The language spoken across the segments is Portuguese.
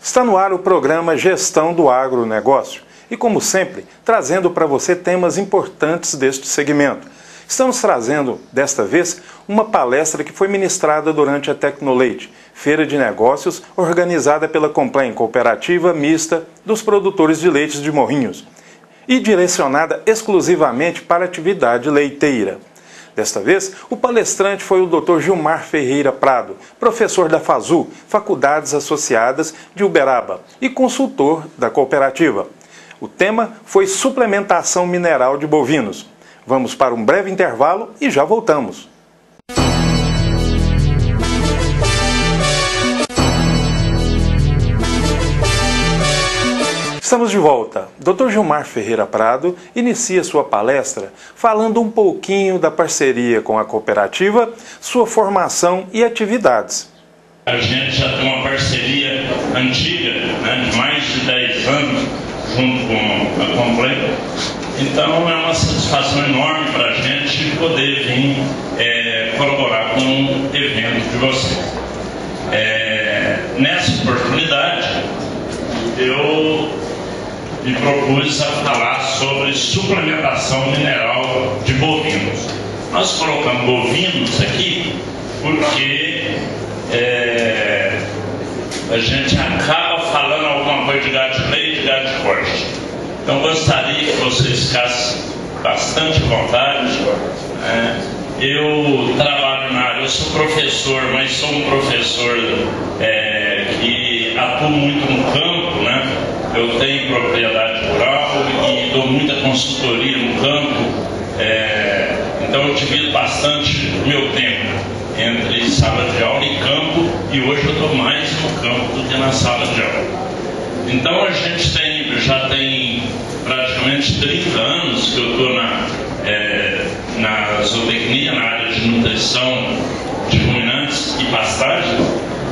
Está no ar o programa Gestão do Agronegócio e, como sempre, trazendo para você temas importantes deste segmento. Estamos trazendo, desta vez, uma palestra que foi ministrada durante a Tecnoleite, feira de negócios organizada pela Complen, Cooperativa Mista dos Produtores de Leites de Morrinhos, e direcionada exclusivamente para a atividade leiteira. Desta vez, o palestrante foi o Dr. Gilmar Ferreira Prado, professor da FASU, Faculdades Associadas de Uberaba, e consultor da cooperativa. O tema foi suplementação mineral de bovinos. Vamos para um breve intervalo e já voltamos. Estamos de volta. Dr. Gilmar Ferreira Prado inicia sua palestra falando um pouquinho da parceria com a cooperativa, sua formação e atividades. A gente já tem uma parceria antiga, de mais de 10 anos, junto com a Complen. Então é uma satisfação enorme para a gente poder vir colaborar com o evento de vocês. Nessa oportunidade, eu me propus a falar sobre suplementação mineral de bovinos. Nós colocamos bovinos aqui porque a gente acaba falando alguma coisa de gado de leite e gado de corte. Então gostaria que vocês ficassem bastante à vontade. Eu trabalho na área, eu sou professor, mas sou um professor que atua muito no campo, Eu tenho propriedade rural e dou muita consultoria no campo, então eu divido bastante meu tempo entre sala de aula e campo, e hoje eu estou mais no campo do que na sala de aula. Então a gente já tem praticamente 30 anos que eu estou na zootecnia, na área de nutrição de ruminantes e pastagem,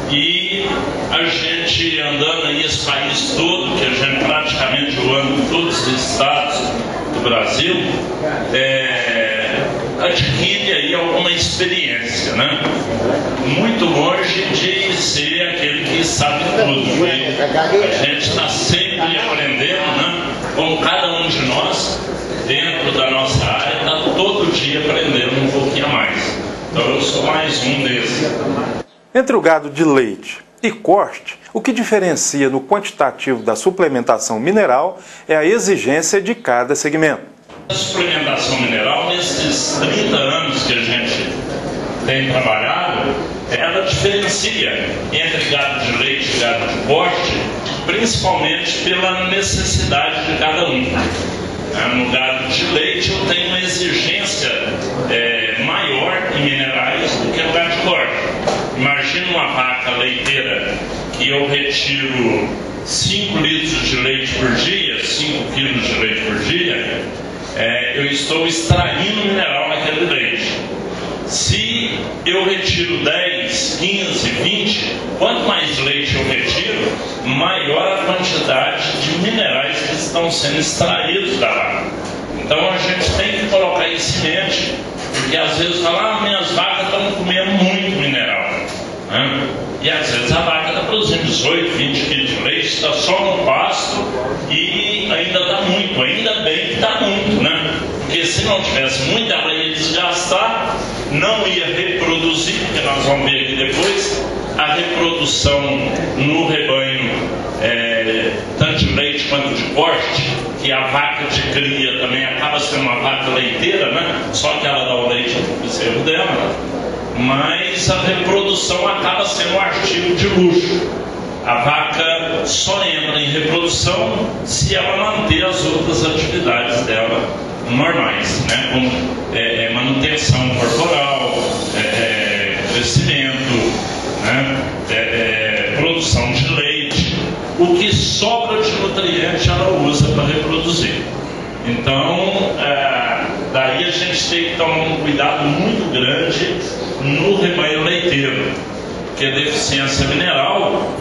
e a gente andando aí esse país todo, que a gente praticamente anda todos os estados do Brasil, adquire aí alguma experiência, muito longe de ser aquele que sabe tudo. A gente está sempre aprendendo, como cada um de nós, dentro da nossa área, está todo dia aprendendo um pouquinho a mais. Então eu sou mais um desses. Entre o gado de leite e corte, o que diferencia no quantitativo da suplementação mineral é a exigência de cada segmento. A suplementação mineral, nesses 30 anos que a gente tem trabalhado, ela diferencia entre gado de leite e gado de corte, principalmente pela necessidade de cada um. No gado de leite eu tenho uma exigência maior em minerais do que no gado de corte. Imagina uma vaca leiteira que eu retiro 5 litros de leite por dia, 5 quilos de leite por dia, eu estou extraindo mineral naquele leite. Se eu retiro 10, 15, 20, quanto mais leite eu retiro, maior a quantidade de minerais que estão sendo extraídos da vaca. Então a gente tem que colocar isso em mente, porque às vezes fala, minhas vacas estão comendo muito mineral. E às vezes a vaca está produzindo 18, 20 quilos de leite, está só no pasto e ainda está muito. Ainda bem que está muito, porque se não tivesse muito, ela ia desgastar, não ia reproduzir, porque nós vamos ver aqui depois, a reprodução no rebanho, tanto de leite quanto de corte, que a vaca de cria também acaba sendo uma vaca leiteira, só que ela dá o leite para o bezerro dela, mas a reprodução acaba sendo um artigo de luxo. A vaca só entra em reprodução se ela manter as outras atividades dela normais, como manutenção corporal, crescimento, produção de leite. O que sobra de nutriente ela usa para reproduzir. Então, daí a gente tem que tomar um cuidado muito grande no rebanho leiteiro, porque a deficiência mineral,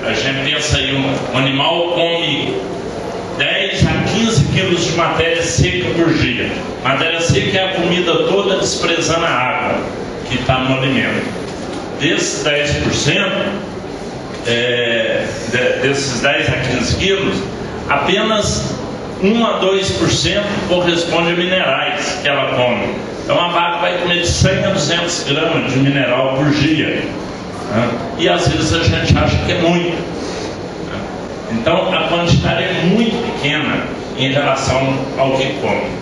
a gente pensa aí, um animal come 10 a 15 quilos de matéria seca por dia. Matéria seca é a comida toda desprezando a água que está no alimento. Desses 10%, desses 10 a 15 quilos, apenas 1 a 2% corresponde a minerais que ela come. Então a vaca vai comer de 100 a 200 gramas de mineral por dia, né? E às vezes a gente acha que é muito, né? Então a quantidade é muito pequena em relação ao que come.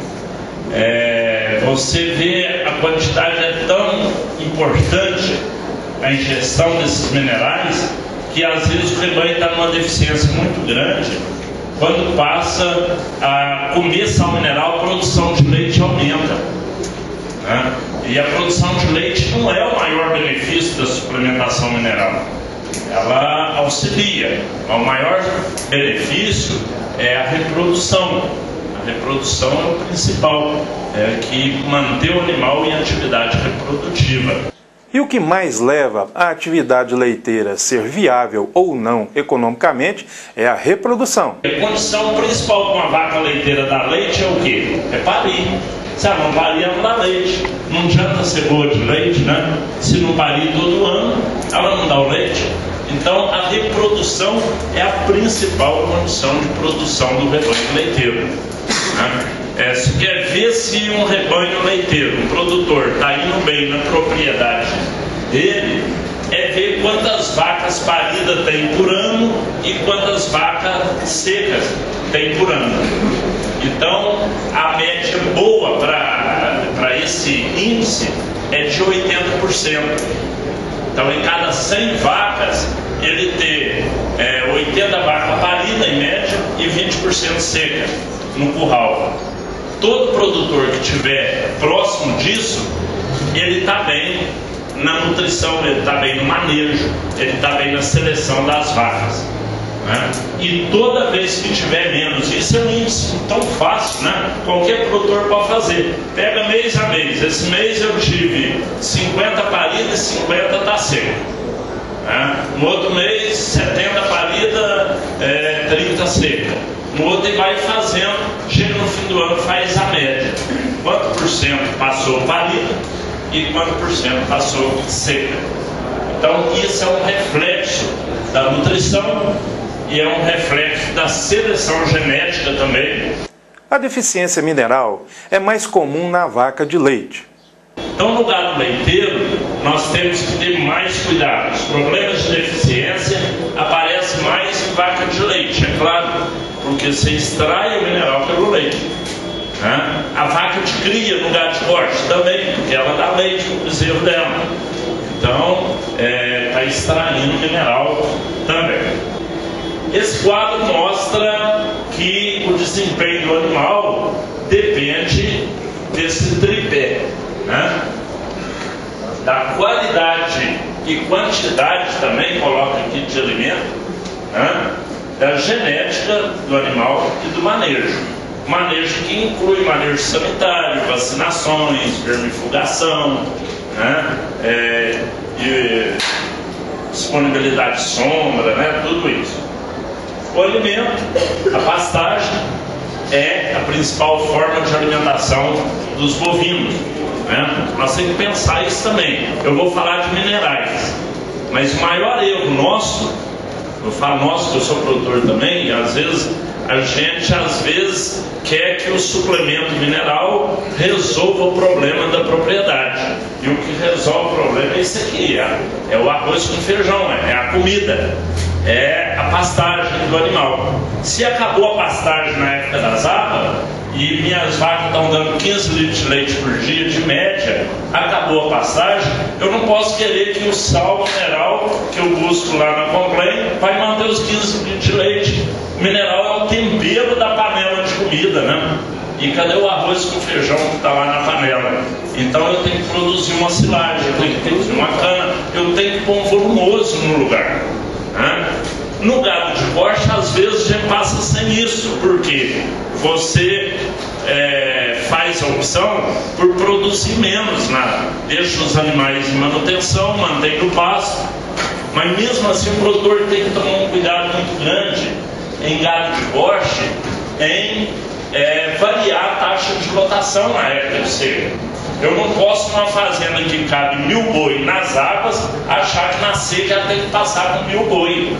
Você vê, a quantidade é tão importante, a ingestão desses minerais, que às vezes o rebanho está numa deficiência muito grande. Quando passa a comer sal mineral, a produção de leite aumenta, né? E a produção de leite não é o maior benefício da suplementação mineral. Ela auxilia. O maior benefício é a reprodução. A reprodução é o principal, que mantém o animal em atividade reprodutiva. E o que mais leva a atividade leiteira a ser viável ou não economicamente é a reprodução. A condição principal de uma vaca leiteira dar leite é o quê? É parir. Se ela não parir, ela não dá leite. Não adianta ser boa de leite, né? Se não parir todo ano, ela não dá o leite. Então a reprodução é a principal condição de produção do rebanho leiteiro, né? Se quer ver se um rebanho leiteiro, um produtor, está indo bem na propriedade dele, é ver quantas vacas paridas tem por ano e quantas vacas secas tem por ano. Então a média boa para esse índice é de 80%. Então em cada 100 vacas ele ter 80 vacas paridas em média e 20% seca no curral. Todo produtor que estiver próximo disso, ele está bem na nutrição, ele está bem no manejo, ele está bem na seleção das vacas, né? E toda vez que tiver menos, isso é um índice tão fácil, né? Qualquer produtor pode fazer. Pega mês a mês. Esse mês eu tive 50 paridas e 50 está seco, né? No outro mês, 70 paridas, 30 seca. No outro ele vai fazendo, chega no fim do ano, faz a média. Quanto por cento passou parida e quanto por cento passou seca. Então isso é um reflexo da nutrição e é um reflexo da seleção genética também. A deficiência mineral é mais comum na vaca de leite. Então no gado leiteiro nós temos que ter mais cuidado. Os problemas de deficiência aparecem mais em vaca de leite, é claro, porque você extrai o mineral pelo leite, né? A vaca de cria no gado de corte também, porque ela dá leite para o bezerro dela. Então está extraindo mineral também. Esse quadro mostra que o desempenho do animal depende desse tripé, né? Da qualidade e quantidade também, coloca aqui, de alimento, né? Da genética do animal e do manejo. Manejo que inclui manejo sanitário, vacinações, vermifugação, né? E disponibilidade de sombra, né? Tudo isso. O alimento, a pastagem, é a principal forma de alimentação dos bovinos, né? Nós temos que pensar isso também. Eu vou falar de minerais, mas o maior erro nosso, eu falo nosso, que eu sou produtor também, e às vezes a gente quer que o suplemento mineral resolva o problema da propriedade. E o que resolve o problema é isso aqui, é o arroz com feijão, é a comida, é a pastagem do animal. Se acabou a pastagem na época da safra e minhas vacas estão dando 15 litros de leite por dia de média, acabou a pastagem, eu não posso querer que o sal mineral que eu busco lá na Complain vai manter os 15 litros de leite. O mineral é o tempero da panela de comida, né? E cadê o arroz com feijão que está lá na panela? Então eu tenho que produzir uma silagem, eu tenho que produzir uma cana, eu tenho que pôr um volumoso no lugar, né? No gado de corte, às vezes a gente passa sem isso, porque você faz a opção por produzir menos, né? Deixa os animais em manutenção, mantém no pasto, mas mesmo assim o produtor tem que tomar um cuidado muito grande em gado de corte, em variar a taxa de lotação na época de seca. Eu não posso, numa fazenda que cabe 1000 boi nas águas, achar que na seca tem que passar com 1000 boi,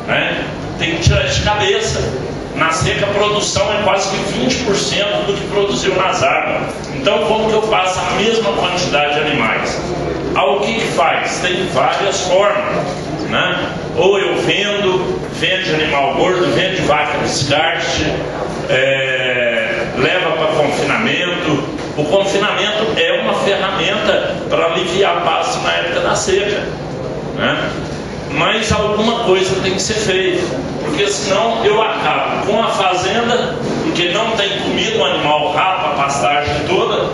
né? Tem que tirar isso de cabeça. Na seca a produção é quase que 20% do que produziu nas águas. Então como que eu faço a mesma quantidade de animais? O que faz? Tem várias formas, né? Ou eu vende animal gordo, vende vaca descarte, leva para confinamento. O confinamento é uma ferramenta para aliviar pasto na época da seca, né? Mas alguma coisa tem que ser feita, porque senão eu acabo com a fazenda, porque não tem comida, o animal rapa a pastagem toda,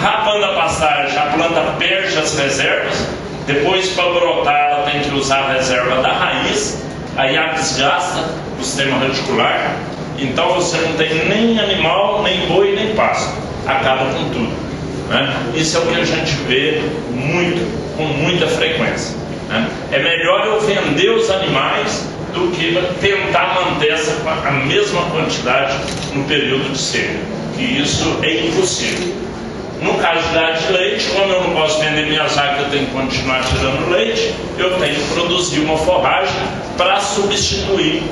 rapando a pastagem, a planta perde as reservas, depois para brotar ela tem que usar a reserva da raiz, aí ela desgasta o sistema radicular, então você não tem nem animal, nem boi, nem pasto, acaba com tudo, né? Isso é o que a gente vê com muita frequência. É melhor eu vender os animais do que tentar manter a mesma quantidade no período de seca, que isso é impossível. No caso de gado de leite, como eu não posso vender minhas vacas, eu tenho que continuar tirando leite, eu tenho que produzir uma forragem para substituir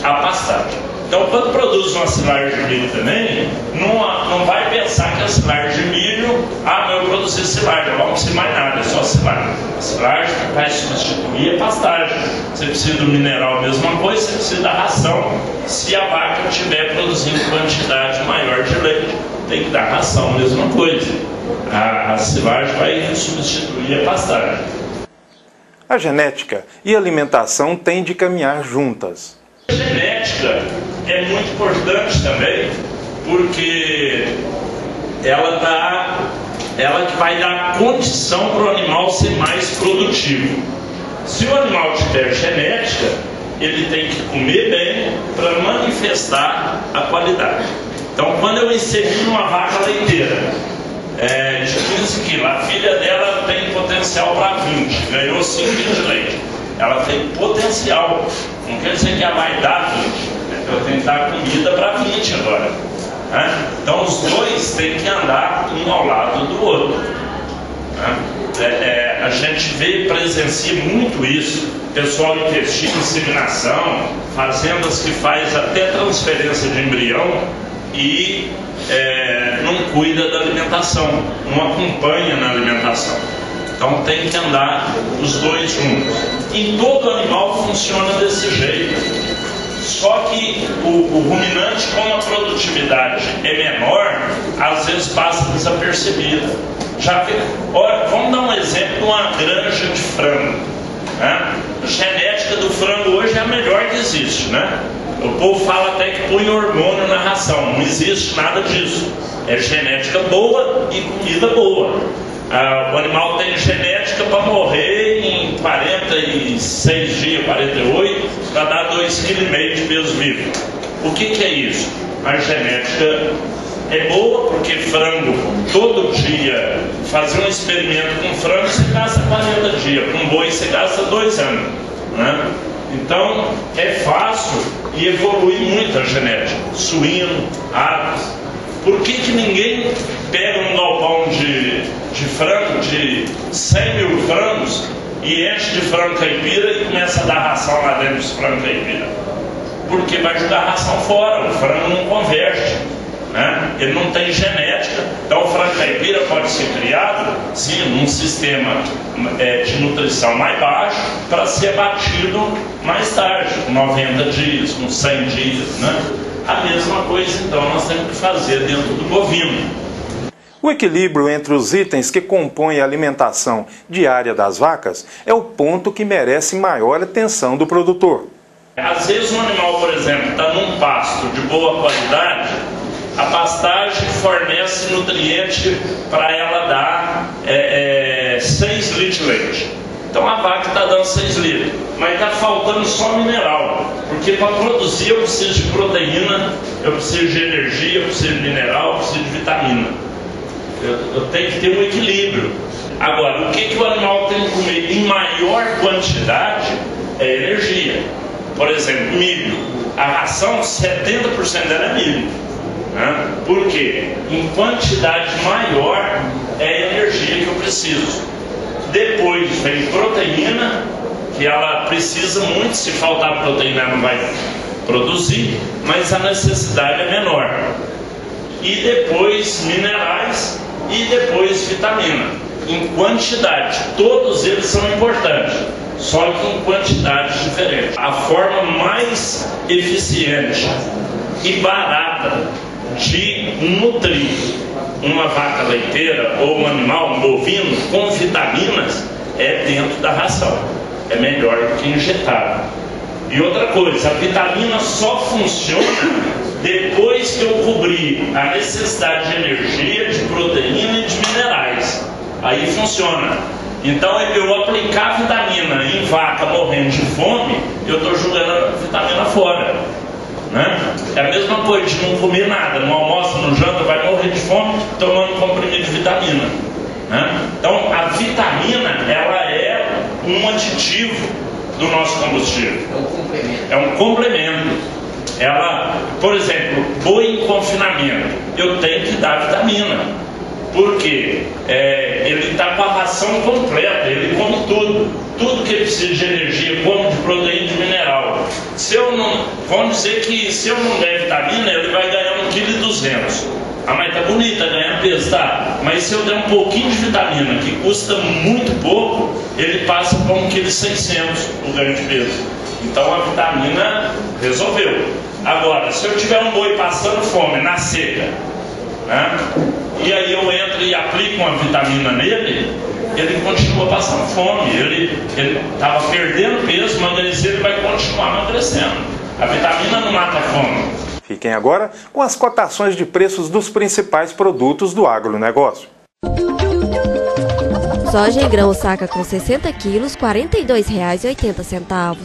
a pastagem. Então, quando produz uma silagem de milho também, não vai pensar que a silagem de milho, não, eu produzi silagem, não precisa mais nada, é só silagem. A silagem vai substituir a pastagem. Você precisa do mineral, a mesma coisa, você precisa da ração. Se a vaca estiver produzindo quantidade maior de leite, tem que dar ração, a mesma coisa. A silagem vai substituir a pastagem. A genética e a alimentação têm de caminhar juntas. A genética é muito importante também, porque ela que vai dar condição para o animal ser mais produtivo. Se o animal tiver genética, ele tem que comer bem para manifestar a qualidade. Então, quando eu insemino uma vaca leiteira de 15 quilos, a filha dela tem potencial para 20, ganhou 5 quilos de leite. Ela tem potencial, não quer dizer que ela vai dar 20. Eu tenho que dar comida para 20 agora, né? Então os dois têm que andar um ao lado do outro, né? A gente presencia muito isso. Pessoal investindo em inseminação, fazendas que faz até transferência de embrião e não cuida da alimentação, não acompanha na alimentação. Então tem que andar os dois juntos. Em todo animal funciona desse jeito. Só que o ruminante, como a produtividade é menor, às vezes passa desapercebida. Vamos dar um exemplo de uma granja de frango, né? A genética do frango hoje é a melhor que existe, né? O povo fala até que põe hormônio na ração. Não existe nada disso. É genética boa e comida boa. O animal tem genética para morrer em 46 dias, 48, para dar 2,5 kg de peso vivo. O que é isso? A genética é boa porque frango, todo dia, fazer um experimento com frango, você gasta 40 dias, com boi você gasta 2 anos, né? Então é fácil e evolui muito a genética. Suíno, aves. Por que ninguém pega um galpão de frango, de 100 mil frangos, e enche de frango caipira e começa a dar ração lá dentro dos frangos caipira? Porque vai jogar ração fora, o frango não converte, né? Ele não tem genética. Então o frango caipira pode ser criado, sim, num sistema de nutrição mais baixo, para ser abatido mais tarde, com 90 dias, com 100 dias, né? A mesma coisa, então, nós temos que fazer dentro do bovino. O equilíbrio entre os itens que compõem a alimentação diária das vacas é o ponto que merece maior atenção do produtor. Às vezes um animal, por exemplo, está num pasto de boa qualidade, a pastagem fornece nutriente para ela dar 6 litros de leite. Então a vaca está dando 6 litros, mas está faltando só mineral, porque para produzir eu preciso de proteína, eu preciso de energia, eu preciso de mineral, eu preciso de vitamina. Eu tenho que ter um equilíbrio. Agora, o que o animal tem que comer em maior quantidade é energia. Por exemplo, milho. A ração, 70% dela é milho, né? Por quê? Em quantidade maior é a energia que eu preciso. Depois vem proteína, que ela precisa muito, se faltar proteína ela não vai produzir, mas a necessidade é menor. E depois minerais e depois vitamina, em quantidade. Todos eles são importantes, só que em quantidades diferentes. A forma mais eficiente e barata de nutrir uma vaca leiteira ou um animal, um bovino, com vitaminas, é dentro da ração. É melhor do que injetar. E outra coisa, a vitamina só funciona depois que eu cobrir a necessidade de energia, de proteína e de minerais. Aí funciona. Então, eu aplicar vitamina em vaca morrendo de fome, eu estou jogando a vitamina fora. Né? É a mesma coisa de não comer nada, no almoço, no janta, vai morrer de fome tomando comprimido de vitamina. Né? Então, a vitamina, ela é um aditivo do nosso combustível. É um complemento. É um complemento. Ela, por exemplo, boi em confinamento, eu tenho que dar vitamina. Porque ele está com a ração completa, ele come tudo que ele precisa de energia, come de proteína e de mineral. Se eu não, vamos dizer que se eu não der vitamina, ele vai ganhar 1,2 kg. Ah, mas tá bonita, ganha peso, tá? Mas se eu der um pouquinho de vitamina, que custa muito pouco, ele passa para 1,6 kg o ganho de peso. Então a vitamina resolveu. Agora, se eu tiver um boi passando fome na seca, né? E aí eu entro e aplico uma vitamina nele, ele continua passando fome, ele estava perdendo peso, emagrecer, ele vai continuar emagrecendo. A vitamina não mata a fome. Fiquem agora com as cotações de preços dos principais produtos do agronegócio. Soja em grão saca com 60 quilos, R$ 42,80.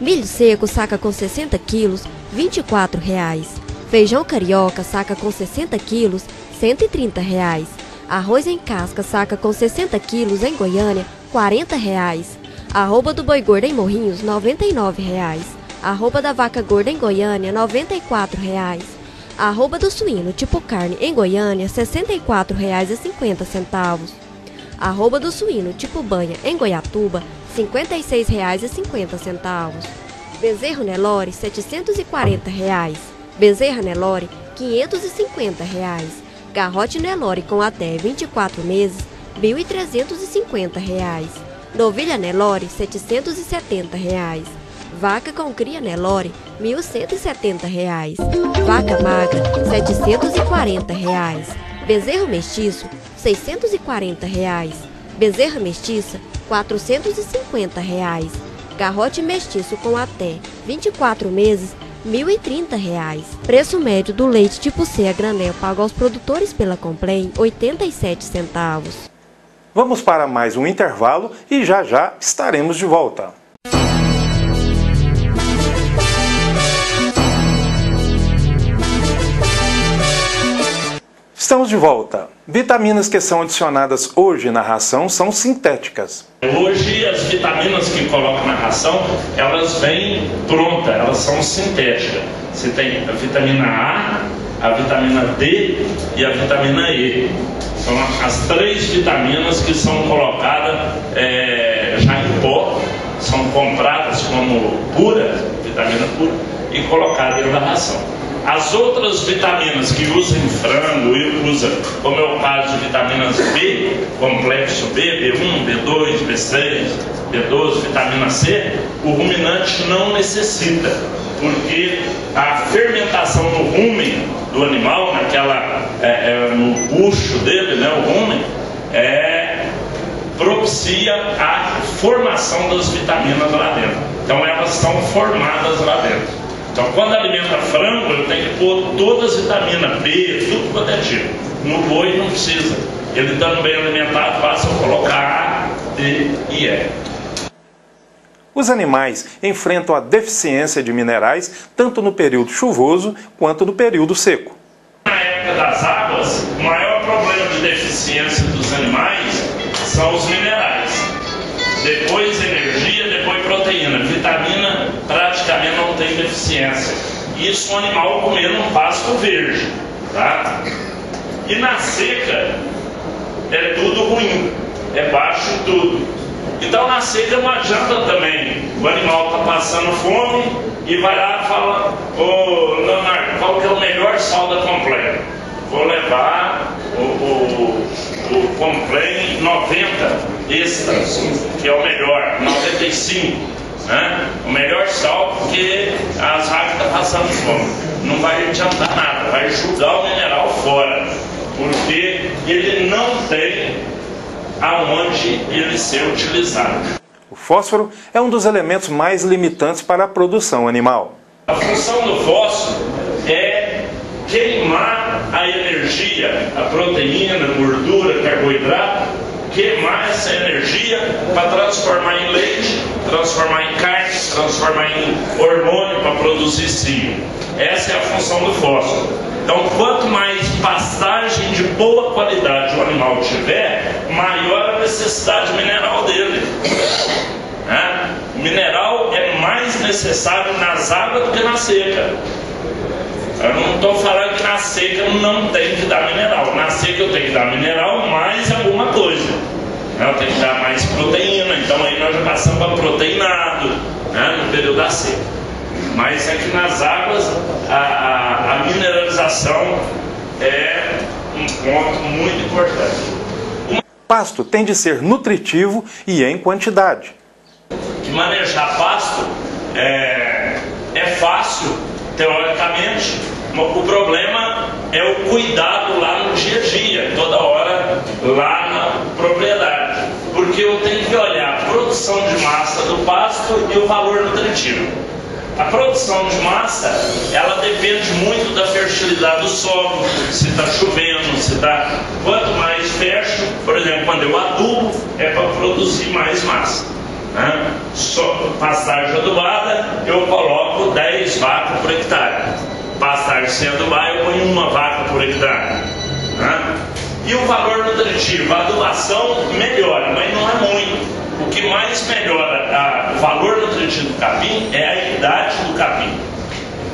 Milho seco saca com 60 quilos, R$ 24,00. Feijão carioca saca com 60 quilos, R$ 130,00. Arroz em casca saca com 60 quilos em Goiânia, R$ 40,00. Arroba do boi gordo em Morrinhos, R$ 99,00. Arroba da vaca gorda em Goiânia, R$ 94,00. Arroba do suíno tipo carne em Goiânia, R$ 64,50. Arroba do suíno tipo banha em Goiatuba, R$ 56,50. Bezerro Nelore, R$ 740,00. Bezerra Nelore, R$ 550,00. Garrote Nelore com até 24 meses, R$ 1.350,00. Novilha Nelore, R$ 770,00. Vaca com cria Nelore, R$ 1.170,00. Vaca magra, R$ 740,00. Bezerro mestiço, R$ 640,00. Bezerra mestiça, R$ 450,00. Garrote mestiço com até 24 meses, R$ 1.030,00. Preço médio do leite tipo C a granel pago aos produtores pela Complém, 87 centavos. Vamos para mais um intervalo e já já estaremos de volta. Estamos de volta. Vitaminas que são adicionadas hoje na ração são sintéticas. Hoje as vitaminas que colocam na ração, elas vêm prontas, elas são sintéticas. Você tem a vitamina A, a vitamina D e a vitamina E. São as 3 vitaminas que são colocadas já em pó, são compradas como pura, vitamina pura, e colocadas dentro da ração. As outras vitaminas que usam em frango e usa, como é o caso de vitaminas B, complexo B, B1, B2, B6, B12, vitamina C, o ruminante não necessita, porque a fermentação no rumen do animal, no bucho dele, né, o rumen, propicia a formação das vitaminas lá dentro. Então elas são formadas lá dentro. Então, quando alimenta frango, eu tenho que pôr todas as vitaminas B, tudo quanto é tipo. No boi não precisa. Ele estando bem alimentado, basta eu colocar A, D e E. Os animais enfrentam a deficiência de minerais tanto no período chuvoso quanto no período seco. Na época das águas, o maior problema de deficiência dos animais são os minerais. Depois energia, depois proteína. Vitamina praticamente não tem deficiência. Isso o animal comendo um pasto verde. Tá? E na seca, é tudo ruim, é baixo em tudo. Então na seca não adianta também, o animal está passando fome e vai lá e fala: ô Leonardo, qual que é o melhor sal da Complan? Vou levar o Complan 90 Extra, que é o melhor, 95, né? O melhor sal, porque as vacas estão passando fome. Não vai adiantar nada, vai jogar o mineral fora, porque ele não tem aonde ele ser utilizado. O fósforo é um dos elementos mais limitantes para a produção animal. A função do fósforo é queimar a energia, a proteína, a gordura, carboidrato, queimar essa energia para transformar em leite, transformar em carne, transformar em hormônio para produzir cio. Essa é a função do fósforo. Então, quanto mais pastagem de boa qualidade o animal tiver, maior a necessidade mineral dele. O mineral é mais necessário nas águas do que na seca. Eu não estou falando que na seca não tem que dar mineral. Na seca eu tenho que dar mineral mais alguma coisa. Eu tenho que dar mais proteína, então aí nós já passamos para proteinado, no período da seca. Mas aqui nas águas a mineralização é um ponto muito importante. O pasto tem de ser nutritivo e em quantidade. Manejar pasto é fácil, teoricamente. O problema é o cuidado lá no dia a dia, toda hora lá na propriedade. Porque eu tenho que olhar a produção de massa do pasto e o valor nutritivo. A produção de massa, ela depende muito da fertilidade do solo, se está chovendo, se está... Quanto mais fértil, por exemplo, quando eu adubo, é para produzir mais massa. Pastagem adubada, eu coloco 10 vacas por hectare. Pastagem sem adubar, eu ponho 1 vaca por hectare. E o valor nutritivo, a adubação melhora, mas não é muito. O que mais melhora o valor nutritivo do capim é a idade do capim.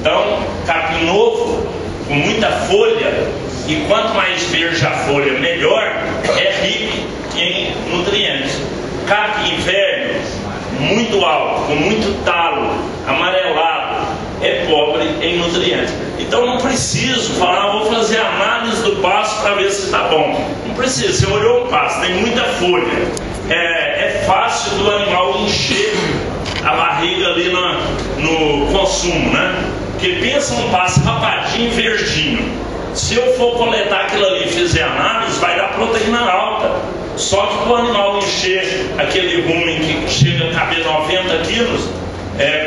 Então, capim novo, com muita folha, e quanto mais verde a folha, melhor, é rico em nutrientes. Capim velho, muito alto, com muito talo, amarelado, é pobre em nutrientes. Então não preciso falar: vou fazer análise do pasto para ver se está bom. Não precisa. Você olhou o pasto, tem muita folha. É fácil do animal encher a barriga ali no consumo, Porque pensa um pasto rapadinho, verdinho. Se eu for coletar aquilo ali e fizer análise, vai dar proteína alta. Só que para o animal encher aquele rumen que chega a caber 90 quilos,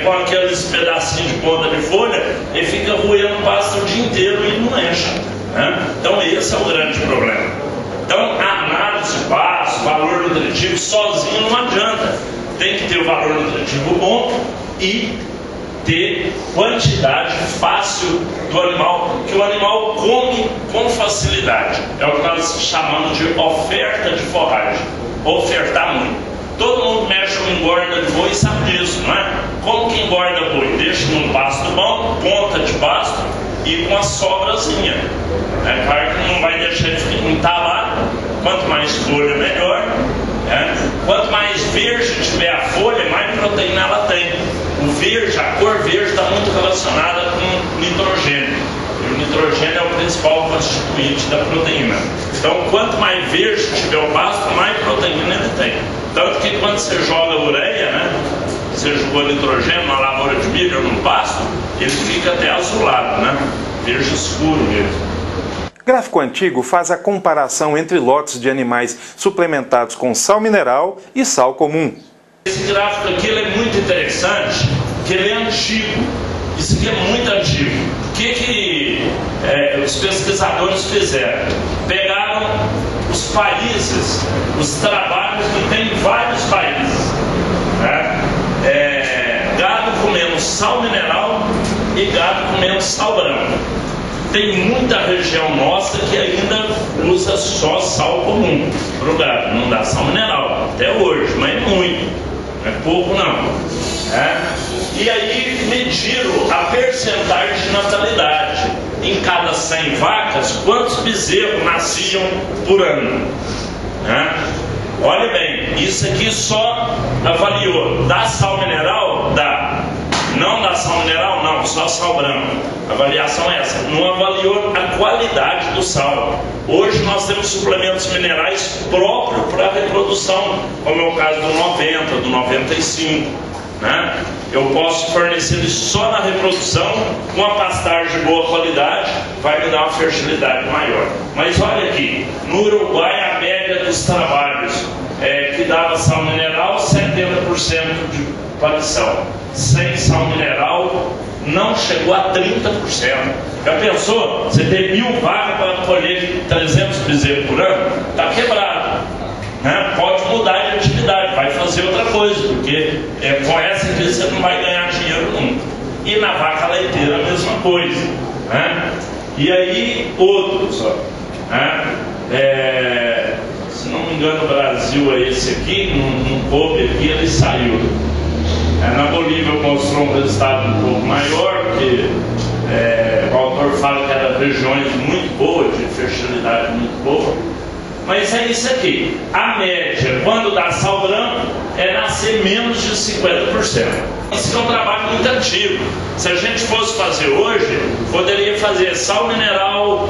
com aqueles pedacinhos de ponta de folha, ele fica roendo o pasto o dia inteiro e não enche. Então esse é o grande problema. Então a análise de pasto, valor nutritivo, sozinho não adianta. Tem que ter o valor nutritivo bom e ter quantidade fácil do animal, que o animal come com facilidade. É o que nós chamamos de oferta de forragem. Ofertar muito. Todo mundo mexe com engorda de boi e sabe disso, não é? Como que engorda boi? Deixa num pasto bom, ponta de pasto e com a sobrazinha. É claro que não vai deixar de entalar. Quanto mais folha, melhor. Quanto mais verde tiver a folha, mais proteína ela tem. O verde, a cor verde está muito relacionada com nitrogênio. E o nitrogênio é o principal constituinte da proteína. Então, quanto mais verde tiver o pasto, mais proteína ele tem. Tanto que quando você joga ureia, você jogou nitrogênio na lavoura de milho ou no pasto, ele fica até azulado, verde escuro mesmo. Gráfico antigo faz a comparação entre lotes de animais suplementados com sal mineral e sal comum. Esse gráfico aqui ele é muito interessante, porque ele é antigo. Isso aqui é muito antigo. O que os pesquisadores fizeram? Pegaram os países, os trabalhos que tem em vários países. Gado comendo sal mineral e gado comendo sal branco. Tem muita região nossa que ainda usa só sal comum para o gado, não dá sal mineral, até hoje, mas muito, não é pouco não. E aí mediram a percentagem de natalidade. Em cada 100 vacas, quantos bezerros nasciam por ano? né? Olha bem, isso aqui só avaliou da sal mineral, não da sal mineral, não, só sal branco. A avaliação é essa, não avaliou a qualidade do sal. Hoje nós temos suplementos minerais próprios para a reprodução, como é o caso do 90, do 95, né? Eu posso fornecer isso só na reprodução, com a pastagem de boa qualidade, vai me dar uma fertilidade maior. Mas olha aqui, no Uruguai a média dos trabalhos que dava sal mineral, 70% de palição. Sem sal mineral não chegou a 30%. Já pensou? Você tem 1000 vacas para colher 300 bezerros por ano? Está quebrado, né? Pode mudar de atividade, vai fazer outra coisa, porque com essa aqui você não vai ganhar dinheiro nunca. E na vaca leiteira a mesma coisa, né? E aí outros, ó, né? Se não me engano o Brasil é esse aqui, não coube aqui, ele saiu. Na Bolívia mostrou um resultado um pouco maior, porque o autor fala que eram regiões muito boas, de fertilidade muito boa. Mas é isso aqui, a média, quando dá sal branco, é nascer menos de 50%. Isso é um trabalho muito antigo. Se a gente fosse fazer hoje, poderia fazer sal mineral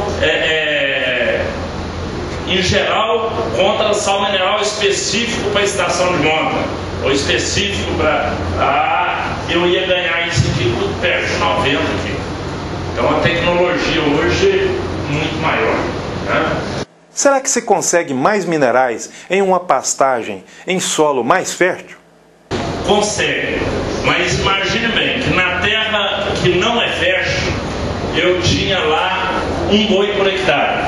em geral contra sal mineral específico para a estação de monta, ou específico para... eu ia ganhar isso aqui tudo perto de 90 aqui. Então a tecnologia hoje é muito maior, né? Será que se consegue mais minerais em uma pastagem em solo mais fértil? Consegue, mas imagine bem que na terra que não é fértil, eu tinha lá um boi por hectare,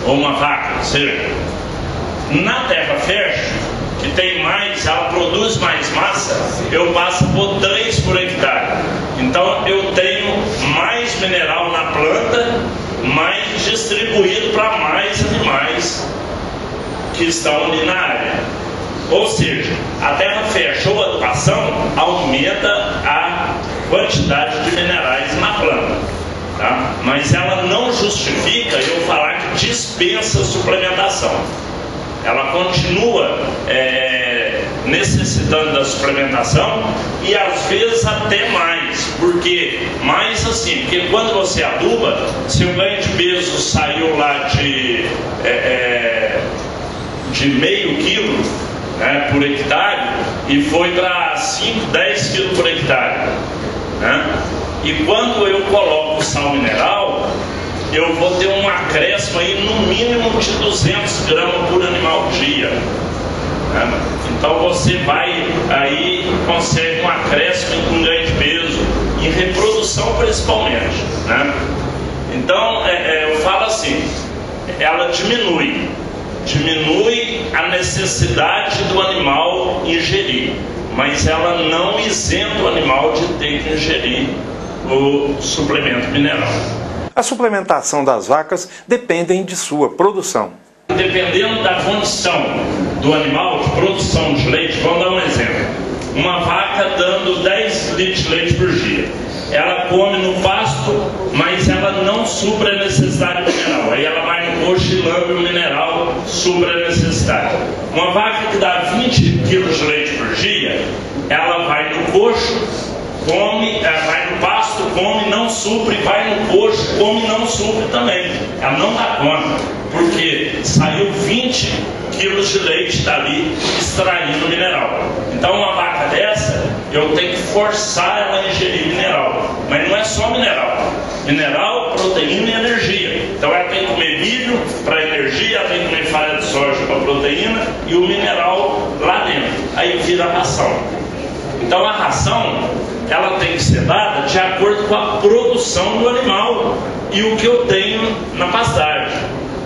ou uma vaca, seja. Na terra fértil, que tem mais, ela produz mais massa, eu passo por 3 por hectare. Então eu tenho mais mineral na planta, mais distribuído para mais animais que estão ali na área. Ou seja, a terra fértil ou adubação aumenta a quantidade de minerais na planta, tá? Mas ela não justifica eu falar que dispensa suplementação. Ela continua necessitando da suplementação e às vezes até mais, porque quando você aduba, seu ganho de peso saiu lá de meio quilo, né, por hectare, e foi para 5, 10 quilos por hectare, né? E quando eu coloco sal mineral, eu vou ter um acréscimo aí no mínimo de 200 gramas por animal dia, né? Então você vai aí, consegue um acréscimo com ganho de peso, em reprodução principalmente, né? Então eu falo assim, ela diminui a necessidade do animal ingerir, mas ela não isenta o animal de ter que ingerir o suplemento mineral. A suplementação das vacas dependem de sua produção. Dependendo da condição do animal, de produção de leite, vamos dar um exemplo. Uma vaca dando 10 litros de leite por dia. Ela come no pasto, mas ela não supra a necessidade mineral. Aí ela vai no coxo e lambe o mineral, supra a necessidade. Uma vaca que dá 20 quilos de leite por dia, ela vai no coxo, come, vai no pasto, come, não supre, vai no coxo, come, não supre também. Ela não dá conta, porque saiu 20 quilos de leite dali extraindo mineral. Então uma vaca dessa, eu tenho que forçar ela a ingerir mineral. Mas não é só mineral. Mineral, proteína e energia. Então ela tem que comer milho para energia, ela tem que comer farinha de soja para proteína e o mineral lá dentro. Aí vira a ração. Então a ração, ela tem que ser dada de acordo com a produção do animal e o que eu tenho na pastagem,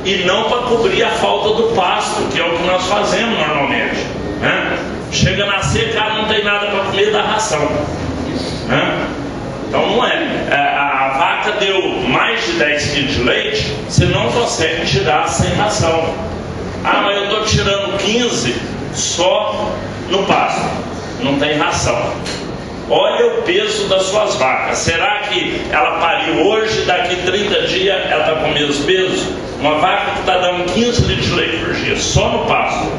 e não para cobrir a falta do pasto, que é o que nós fazemos normalmente, né? Chega na seca, ela não tem nada para comer da ração, né? Então não é. A vaca deu mais de 10 quilos de leite, você não consegue tirar sem ração. Ah, mas eu estou tirando 15 só no pasto, não tem ração. olha o peso das suas vacas. Será que ela pariu hoje, daqui 30 dias ela está com o mesmo peso? Uma vaca que está dando 15 litros de leite por dia, só no pasto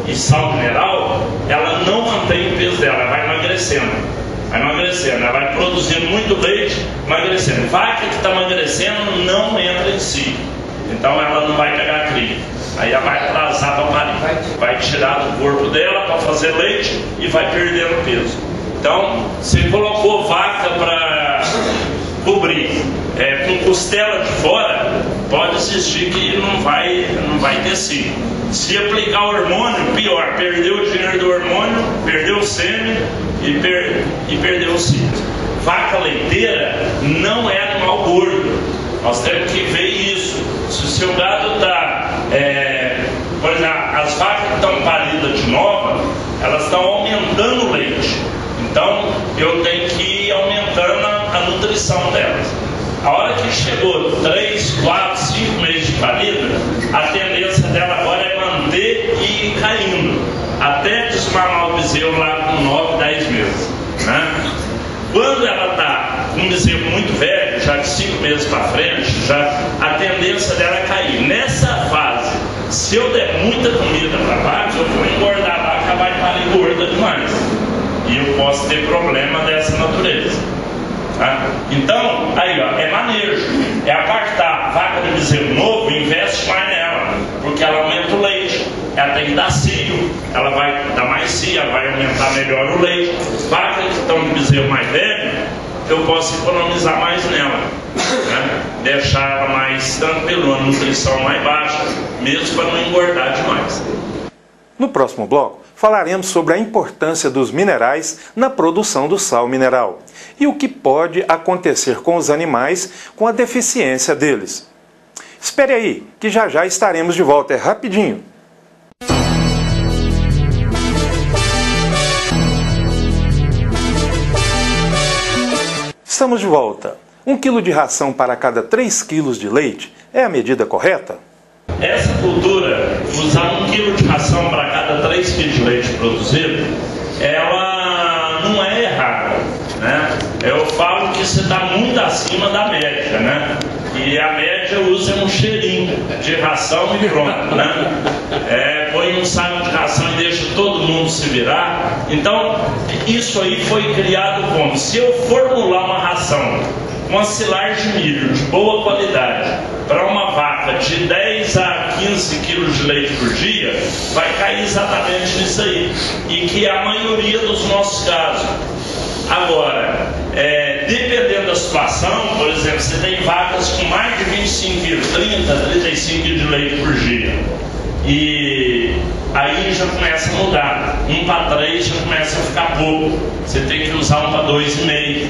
e sal mineral, ela não mantém o peso dela, ela vai emagrecendo. Ela vai produzindo muito leite, emagrecendo. Vaca que está emagrecendo não entra em si, então ela não vai pegar cria. Aí ela vai atrasar para parir, vai tirar do corpo dela para fazer leite e vai perdendo peso. Então, você colocou vaca para cobrir com costela de fora, pode existir que não vai descer. Se aplicar hormônio, pior, perdeu o dinheiro do hormônio, perdeu o sêmen e perdeu o ciclo. Vaca leiteira não é animal gordo. Nós temos que ver isso. Se o seu gado está, por exemplo, as vacas que estão paridas de nova, elas estão aumentando o leite. Então, eu tenho que ir aumentando a nutrição delas. A hora que chegou 3, 4, 5 meses de parida, a tendência dela agora é manter e ir caindo, até desmamar o bezerro lá com 9, 10 meses. Né? Quando ela está com um bezerro muito velho, já de 5 meses para frente, a tendência dela é cair. Nessa fase, se eu der muita comida para a vaca, eu vou engordar a vaca, vai parir gorda demais. E eu posso ter problema dessa natureza. Tá? Então, aí ó, é manejo. É apartar vaca de bezerro novo, investe mais nela, porque ela aumenta o leite. Ela tem que dar cio, ela vai dar mais cio, ela vai aumentar melhor o leite. Vacas que estão de bezerro mais velho, eu posso economizar mais nela, né? Deixar ela mais tranquila, uma nutrição mais baixa, mesmo para não engordar demais. No próximo bloco, falaremos sobre a importância dos minerais na produção do sal mineral e o que pode acontecer com os animais com a deficiência deles. Espere aí, que já já estaremos de volta, é rapidinho. Estamos de volta. 1 quilo de ração para cada 3 quilos de leite é a medida correta? Essa cultura, usar 1 quilo de ração para cada 3 quilos de leite produzido, ela não é errada, né? Eu falo que você está muito acima da média, né? E a média usa um cheirinho de ração e pronto, né? Põe um saco de ração e deixa todo mundo se virar. Então, isso aí foi criado como? Se eu formular uma ração, uma silagem de milho de boa qualidade, para uma vaca de 10 a 15 quilos de leite por dia, vai cair exatamente nisso aí. E que é a maioria dos nossos casos. Agora, dependendo da situação, por exemplo, você tem vacas com mais de 25 quilos, 30, 35 quilos de leite por dia. E aí já começa a mudar. 1 para 3 já começa a ficar pouco. Você tem que usar 1 para 2,5.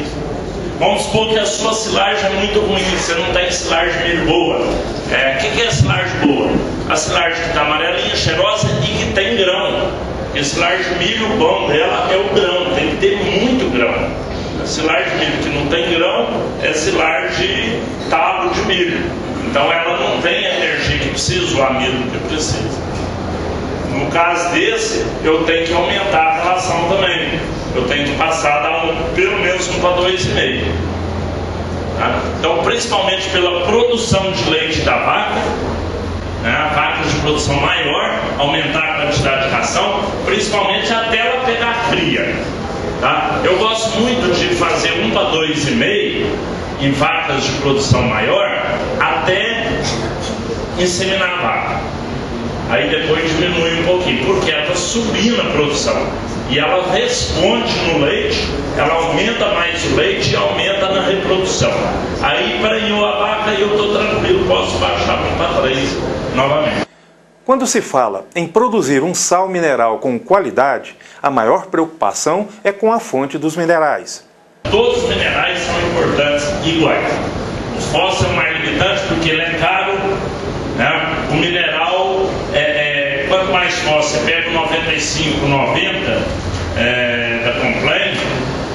Vamos supor que a sua silagem é muito ruim, você não tem silagem de milho boa. O que é silagem boa? A silagem que está amarelinha, cheirosa e que tem grão. E silagem de milho, o bom dela é o grão, tem que ter muito grão. A silagem de milho que não tem grão é silagem de talo de milho. Então ela não tem a energia que precisa, o amido que precisa. No caso desse, eu tenho que aumentar a relação também. Eu tenho que passar a dar pelo menos 1 para 2,5. Tá? Então, principalmente pela produção de leite da vaca, né, vacas de produção maior, aumentar a quantidade de ração, principalmente até ela pegar cria. Tá? Eu gosto muito de fazer 1 para 2,5 em vacas de produção maior, até inseminar a vaca. Aí depois diminui um pouquinho, porque ela está subindo a produção. E ela responde no leite, ela aumenta mais o leite e aumenta na reprodução. Aí prenhou a vaca e eu estou tranquilo, posso baixar 1 para 3 novamente. Quando se fala em produzir um sal mineral com qualidade, a maior preocupação é com a fonte dos minerais. Todos os minerais são importantes iguais. O fósforo é o mais limitante porque ele é caro, né? O mineral, quanto mais fósforo você pega o 95, 90 da Complain,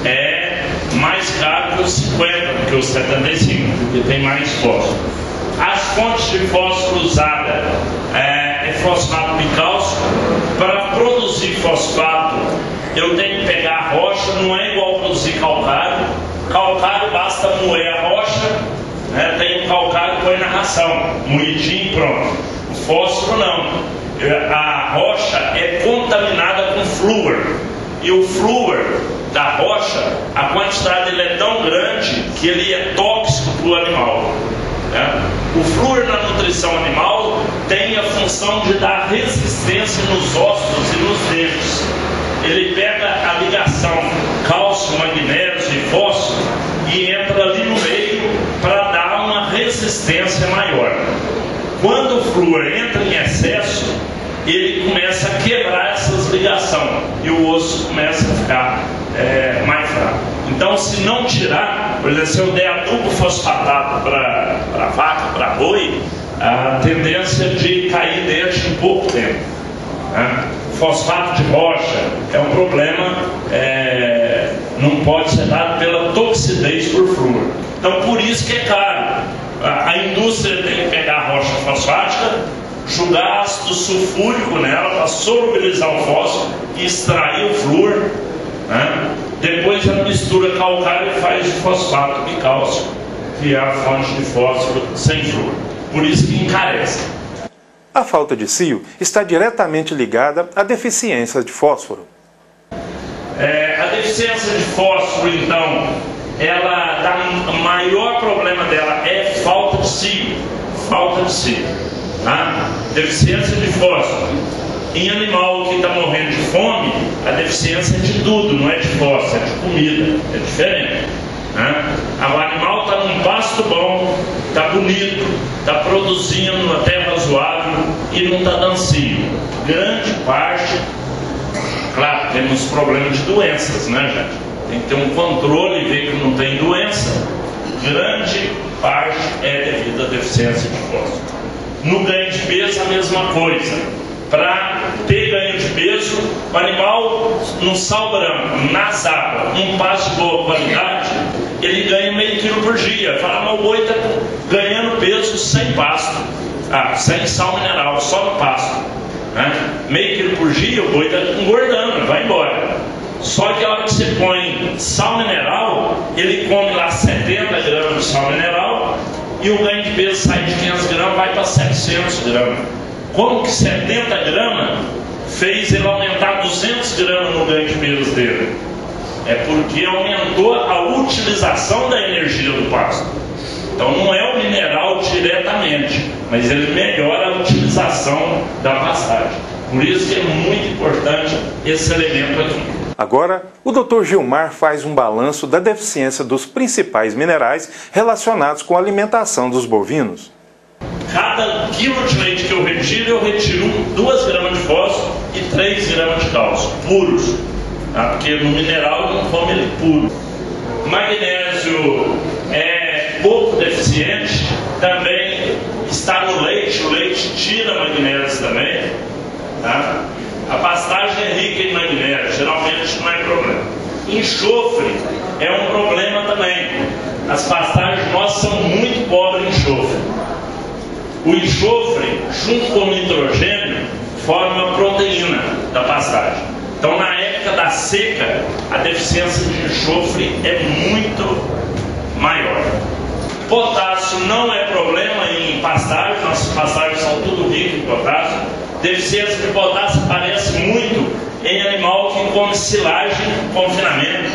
é mais caro que o 50, que o 75, porque tem mais fósforo. As fontes de fósforo usadas é fosfato de cálcio. Para produzir fosfato, eu tenho que pegar a rocha, não é igual produzir calcário. Calcário basta moer a rocha, né? Tem o calcário, põe na ração, moidinho, pronto. O fósforo não. A rocha é contaminada com flúor. E o flúor da rocha, a quantidade dele é tão grande que ele é tóxico para o animal, né? O flúor na nutrição animal tem a função de dar resistência nos ossos e nos dentes. Ele pega a ligação cálcio, magnésio e fósforo e entra ali no meio para dar uma resistência maior. Quando o flúor entra em excesso, ele começa a quebrar essas ligações e o osso começa a ficar mais fraco. Então, se não tirar, por exemplo, se eu der adubo fosfatado para vaca, para boi, a tendência de cair dente em pouco tempo, né? Fosfato de rocha é um problema, não pode ser dado pela toxidez por flúor. Então, por isso que é caro. A indústria tem que pegar a rocha fosfática, jogar ácido sulfúrico nela para solubilizar o fósforo e extrair o flúor, né? Depois ela mistura calcário e faz o fosfato de cálcio, que é a fonte de fósforo sem flúor. Por isso que encarece. A falta de cio está diretamente ligada à deficiência de fósforo. A deficiência de fósforo, então, o maior problema dela é falta de cio. Falta de cio. Tá? Deficiência de fósforo. Em animal que está morrendo de fome, a deficiência é de tudo, não é de fósforo, é de comida, é diferente. Né? O animal está num pasto bom, está bonito, está produzindo até razoável e não está dando cio. Grande parte, claro, temos problemas de doenças, né, gente? Tem que ter um controle e ver que não tem doença. Grande parte é devido à deficiência de fósforo. No ganho de peso, a mesma coisa. Para ter ganho de peso, o animal no sal branco, nas águas, um pasto de boa qualidade, ele ganha meio quilo por dia. Fala, mas o boi está ganhando peso sem pasto, sem sal mineral, só no pasto, né? Meio quilo por dia, o boi está engordando, vai embora. Só que a hora que você põe sal mineral, ele come lá 70 gramas de sal mineral e o ganho de peso sai de 500 gramas, vai para 700 gramas. Como que 70 gramas fez ele aumentar 200 gramas no ganho de peso dele? É porque aumentou a utilização da energia do pasto. Então não é o mineral diretamente, mas ele melhora a utilização da pastagem. Por isso que é muito importante esse elemento aqui. Agora, o Dr. Gilmar faz um balanço da deficiência dos principais minerais relacionados com a alimentação dos bovinos. Cada quilo de leite que eu retiro 2 gramas de fósforo e 3 gramas de cálcio, puros. Tá? Porque no mineral eu não como ele puro. Magnésio é pouco deficiente, também está no leite, o leite tira magnésio também. Tá? A pastagem é rica em magnésio, geralmente não é problema. Enxofre é um problema também. As pastagens nossas são muito pobres em enxofre. O enxofre, junto com o nitrogênio, forma a proteína da pastagem. Então, na época da seca, a deficiência de enxofre é muito maior. Potássio não é problema em pastagem, nossas pastagens são tudo ricas em potássio. Deficiência de potássio aparece muito em animal que come silagem, confinamento,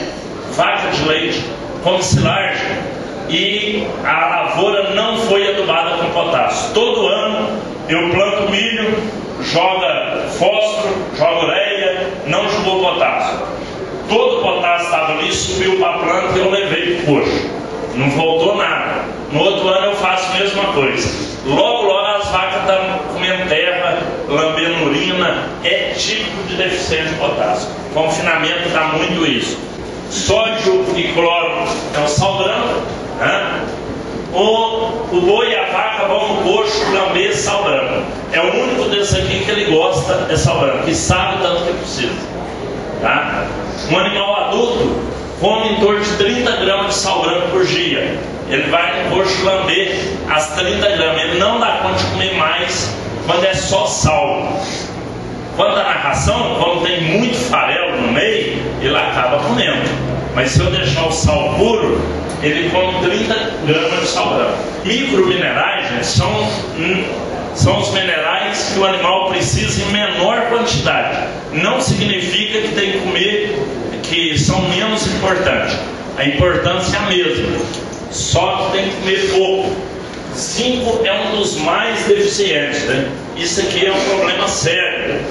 vaca de leite, come silagem. E a lavoura não foi adubada com potássio. Todo ano eu planto milho, joga fósforo, joga ureia, não jogou potássio. Todo o potássio estava ali, subiu para a planta e eu levei para o coxo. Não voltou nada. No outro ano eu faço a mesma coisa. Logo as vacas estão comendo terra, lambendo urina. É típico de deficiência de potássio. Confinamento dá muito isso. Sódio e cloro é o sal branco. Né? O boi e a vaca vão no coxo lamber sal branco. É o único desse aqui que ele gosta de sal branco, que sabe tanto que precisa. Tá? Um animal adulto come em torno de 30 gramas de sal branco por dia. Ele vai no coxo lamber as 30 gramas. Ele não dá conta de comer mais quando é só sal. Quanto à narração, quando tem muito farelo no meio, ele acaba comendo. Mas se eu deixar o sal puro, ele come 30 gramas de sal branco. Microminerais, gente, são os minerais que o animal precisa em menor quantidade. Não significa que tem que comer, que são menos importantes. A importância é a mesma, só que tem que comer pouco. Zinco é um dos mais deficientes, né? Isso aqui é um problema sério.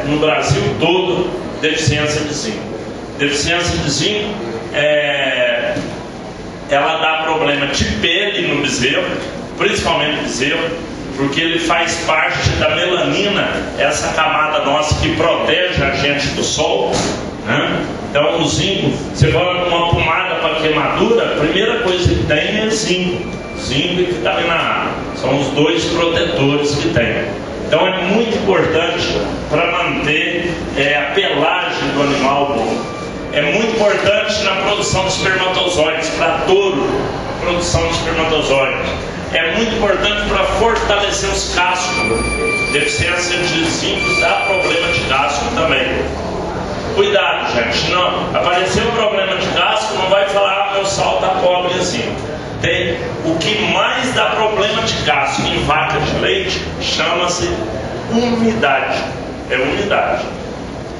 No Brasil todo, deficiência de zinco. Deficiência de zinco, ela dá problema de pele no bezerro, principalmente no bezerro, porque ele faz parte da melanina, essa camada nossa que protege a gente do sol, né? Então o zinco, você coloca uma pomada para queimadura, a primeira coisa que tem é zinco e vitamina A, são os dois protetores que tem. Então é muito importante para manter a pelagem do animal bom. É muito importante na produção de espermatozoides, para touro, produção de espermatozoides. É muito importante para fortalecer os cascos. Deficiência de zinco dá problema de casco também. Cuidado, gente, não apareceu um problema de casco, não vai falar meu sal está pobre assim. O que mais dá problema de casco em vaca de leite chama-se umidade. É umidade.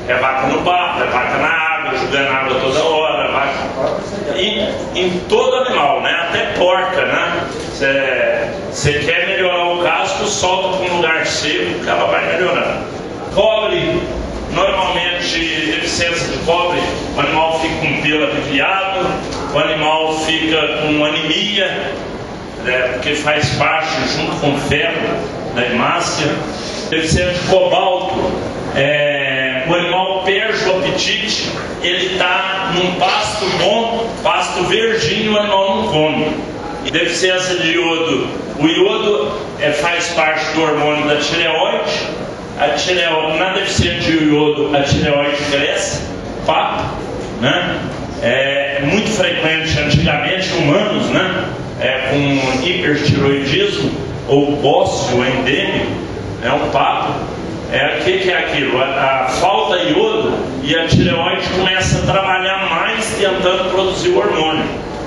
É vaca no barro, é vaca na água, jogando água toda hora, vaca. E em todo animal, né? Até porca, né? Você quer melhorar o casco, solta para um lugar seco que ela vai melhorando. Cobre, normalmente, deficiência de cobre, o animal fica com pelo arrepiado, o animal fica com anemia, porque faz parte junto com o ferro da hemácia. Deficiência de cobalto, o animal perde o apetite, ele está num pasto bom, pasto verdinho, o animal não come. Deficiência de iodo, o iodo faz parte do hormônio da tireoide. Na deficiência de iodo, a tireoide cresce, papo, né? É muito frequente antigamente humanos, né? Com hipertiroidismo ou bócio endêmico, é um papo. O que é aquilo? A falta de iodo e a tireoide começa a trabalhar mais tentando produzir o hormônio.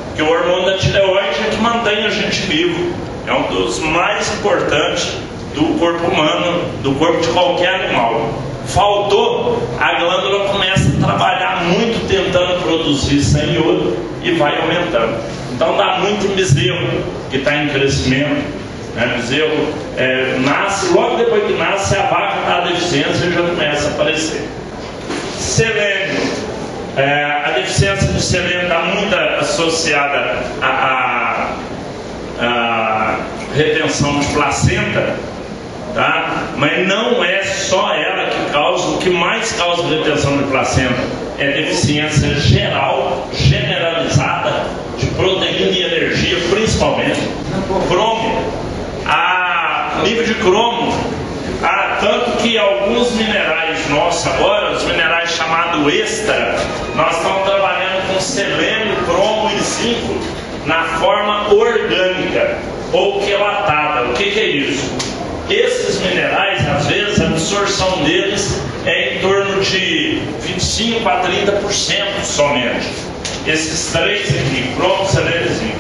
Porque o hormônio da tireoide é que mantém a gente vivo. É um dos mais importantes do corpo humano, do corpo de qualquer animal. Faltou, a glândula começa a trabalhar muito tentando produzir sem iodo e vai aumentando. Então dá muito em bezerro que está em crescimento. Bezerro nasce, logo depois que nasce, a vaca está a deficiência e já começa a aparecer. Selênio. A deficiência de selênio está muito associada à retenção de placenta, tá? Mas não é só ela que causa. O que mais causa retenção de placenta é deficiência geral, generalizada, de proteína e energia, principalmente. Cromo. Nível de cromo, tanto que alguns minerais nossos agora, os minerais chamados extra, nós estamos trabalhando com selênio, cromo e zinco na forma orgânica ou quelatada. O que é isso? Esses minerais, às vezes, a absorção deles é em torno de 25% a 30% somente. Esses três aqui, cromo, selênio e zinco.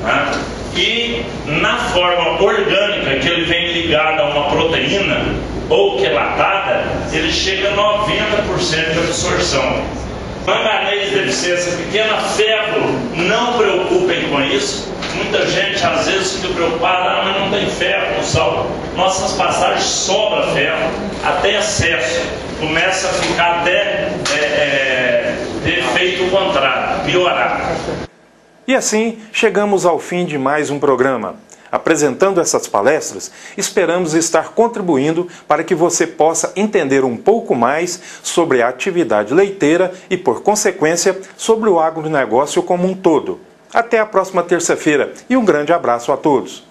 Tá? E na forma orgânica, que ele vem ligado a uma proteína ou quelatada, ele chega a 90% de absorção. Manganês, deficiência pequena, ferro, não preocupem com isso. Muita gente às vezes fica preocupada, mas não tem ferro no sal. Nossas passagens sobra ferro, até excesso. Começa a ficar até ter efeito contrário, piorar. E assim, chegamos ao fim de mais um programa. Apresentando essas palestras, esperamos estar contribuindo para que você possa entender um pouco mais sobre a atividade leiteira e, por consequência, sobre o agronegócio como um todo. Até a próxima terça-feira e um grande abraço a todos.